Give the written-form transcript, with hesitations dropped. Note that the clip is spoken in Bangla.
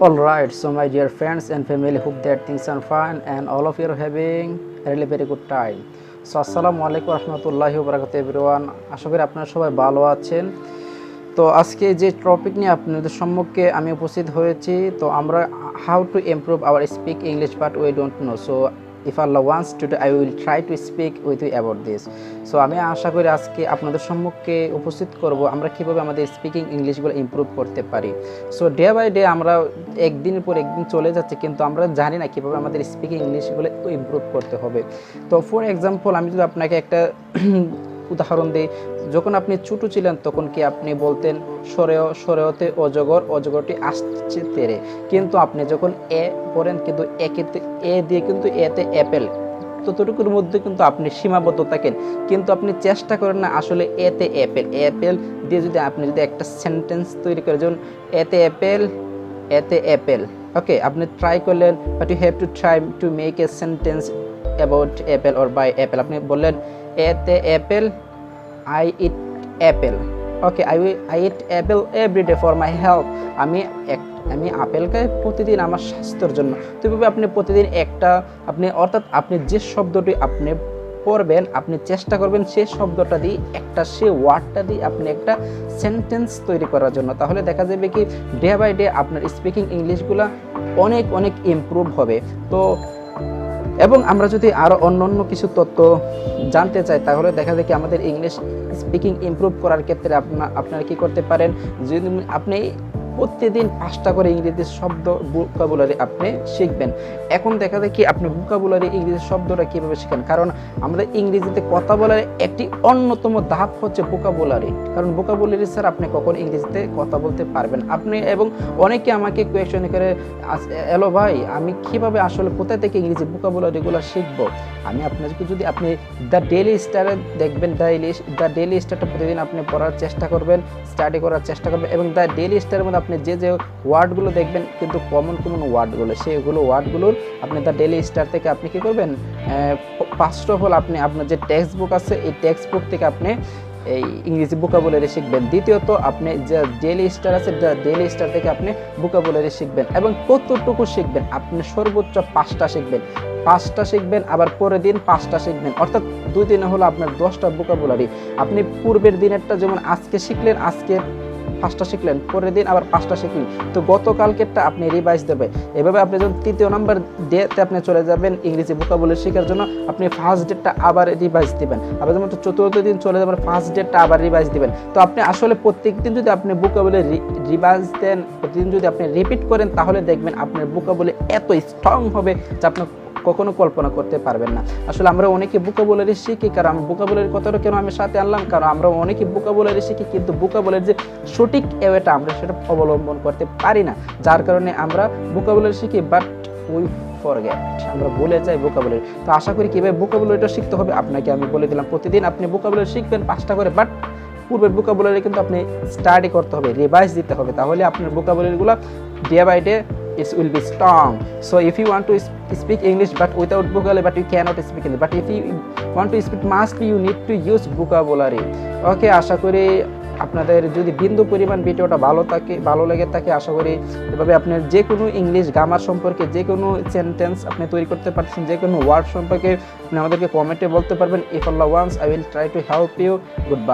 Alright, so my dear friends and family, hope that things are fine and all of you are having a really very good time. So আসসালামু আলাইকুম রহমতুল্লাহি ওয়া বারাকাতুহু এভরিওয়ান, আশা করি আপনারা সবাই ভালো আছেন। তো আজকে যে টপিক নিয়ে আপনাদের সম্মুখে আমি উপস্থিত হয়েছি, তো আমরা how to improve our speak English but we don't know. So if Allah wants today I will try to speak with you about this. So আমি আশা করি আজকে আপনাদের সম্মুখে উপস্থিত করব আমরা কীভাবে আমাদের স্পিকিং ইংলিশগুলো ইমপ্রুভ করতে পারি। সো ডে বাই ডে আমরা একদিনের পর একদিন চলে যাচ্ছে, কিন্তু আমরা জানি না কীভাবে আমাদের স্পিকিং ইংলিশগুলো ইমপ্রুভ করতে হবে। তো ফর এক্সাম্পল আমি যদি আপনাকে একটা উদাহরণ দিই, যখন আপনি ছোটো ছিলেন তখন কি আপনি বলতেন সরেও সরেওতে অজগর, অজগরটি আসছে তেরে, কিন্তু আপনি যখন এ পড়েন কিন্তু একেতে এ দিয়ে কিন্তু এতে অ্যাপেল, ততটুকুর মধ্যে কিন্তু আপনি সীমাবদ্ধ থাকেন, কিন্তু আপনি চেষ্টা করেন না আসলে এতে অ্যাপেল, অ্যাপেল দিয়ে যদি আপনি যদি একটা সেন্টেন্স তৈরি করে, যেমন এতে অ্যাপেল, এতে অ্যাপেল, ওকে আপনি ট্রাই করলেন, but you have to try to make a sentence about apple or buy apple. আপনি বললেন এতে apple, I eat apple. Okay, I eat apple every day for my health. আমি আপেল খাই প্রতিদিন আমার স্বাস্থ্যের জন্য। তো এভাবে আপনি প্রতিদিন একটা অর্থাৎ আপনি যে শব্দটি আপনি পড়বেন, আপনি চেষ্টা করবেন সেই শব্দটা দিয়ে সেই ওয়ার্ডটা দিয়ে আপনি একটা সেন্টেন্স তৈরি করার জন্য। তাহলে দেখা যাবে কি ডে বাই ডে আপনার স্পিকিং ইংলিশগুলো অনেক অনেক ইমপ্রুভ হবে। তো এবং আমরা যদি আরও অন্য কিছু তথ্য জানতে চাই, তাহলে দেখা যায় কি আমাদের ইংলিশ স্পিকিং ইমপ্রুভ করার ক্ষেত্রে আপনারা কী করতে পারেন, যদি আপনি প্রতিদিন 5টা করে ইংরেজি শব্দ ভোকাবুলারি আপনি শিখবেন। এখন দেখা যায় কি আপনি ভোকাবুলারি ইংরেজি শব্দটা কীভাবে শিখেন, কারণ আমাদের ইংরেজিতে কথা বলার একটি অন্যতম ধাপ হচ্ছে ভোকাবুলারি, কারণ ভোকাবুলারি স্যার আপনি কখন ইংরেজিতে কথা বলতে পারবেন আপনি। এবং অনেকে আমাকে কোয়েশ্চন করে, এলো ভাই আমি কীভাবে আসলে কোথা থেকে ইংরেজি ভোকাবুলারিগুলো শিখবো। আমি আপনাকে যদি আপনি দ্য ডেইলি স্টারে দেখবেন, দ্য ডেইলি স্টারটা প্রতিদিন আপনি পড়ার চেষ্টা করবেন, স্টাডি করার চেষ্টা করবেন, এবং দ্য ডেইলি স্টারের মধ্যে আপনি যে ওয়ার্ডগুলো দেখবেন কিন্তু কমন ওয়ার্ডগুলো, সেগুলো ওয়ার্ডগুলোর আপনি দ্য ডেইলি স্টার থেকে আপনি কী করবেন, ফার্স্ট অফ অল আপনি আপনার যে টেক্সট বুক আছে এই টেক্সট বুক থেকে আপনি এই ইংরেজি ভোকাবুলারি শিখবেন। দ্বিতীয়ত আপনি যে ডেইলি স্টার আছে ডেইলি স্টার থেকে আপনি ভোকাবুলারি শিখবেন, এবং কতটুকু শিখবেন, আপনি সর্বোচ্চ 5টা শিখবেন, আবার পরের দিন 5টা শিখবেন, অর্থাৎ 2 দিনে হলো আপনার 10টা ভোকাবুলারি। আপনি পূর্বের দিনেরটা যেমন আজকে শিখলেন, আজকে 5টা শিখলেন, পরের দিন আবার 5টা শিখলেন, তো গতকালকেরটা আপনি রিভাইজ দেবেন। এভাবে আপনি যখন 3য় নম্বর ডেতে আপনি চলে যাবেন ইংরেজি ভোকাবুলারি শেখার জন্য, আপনি ফার্স্ট ডেটটা আবার রিভাইজ দিবেন, আবার যেমন 4র্থ দিন চলে যাবেন ফার্স্ট ডেটটা আবার রিভাইজ দিবেন। তো আপনি আসলে প্রত্যেক দিন যদি আপনি ভোকাবুলারি রিভাইজ দেন, প্রতিদিন যদি আপনি রিপিট করেন, তাহলে দেখবেন আপনার ভোকাবুলারি এত স্ট্রং হবে যে আপনি কখনো কল্পনা করতে পারবেন না। আসলে আমরা অনেকে ভোকাবুলারি শিখি, কারণ ভোকাবুলারি কথাটা কেন আমি সাথে আনলাম, কারণ আমরা অনেকে ভোকাবুলারি শিখি কিন্তু ভোকাবুলারির যে সঠিক ওয়েটা আমরা সেটা অবলম্বন করতে পারি না, যার কারণে আমরা ভোকাবুলারি শিখি বাট উই ফরগেট, আমরা ভুলে যাই ভোকাবুলারি। তো আশা করি কীভাবে ভোকাবুলারিটা শিখতে হবে আপনাকে আমি বলে দিলাম। প্রতিদিন আপনি ভোকাবুলারি শিখবেন 5টা করে, বাট পূর্বের ভোকাবুলারি কিন্তু আপনি স্টাডি করতে হবে, রিভাইজ দিতে হবে, তাহলে আপনার ভোকাবুলারিগুলো day by day it will be strong. So if you want to speak English but without vocabulary, but you cannot speak English, but if you want to speak must be you need to use vocabulary. Okay, আশা করি আপনাদের যদি বিন্দু পরিমাণ ভিডিওটা ভালো লেগে থাকে, আশা করি এভাবে আপনার যে কোনো ইংলিশ গ্রামার সম্পর্কে যে কোনো সেন্টেন্স আপনি তৈরি করতে পারছেন, যে কোনো ওয়ার্ড সম্পর্কে আপনি আমাদেরকে কমেন্টে বলতে পারবেন। If Allah wants I will try to help you. Good bye.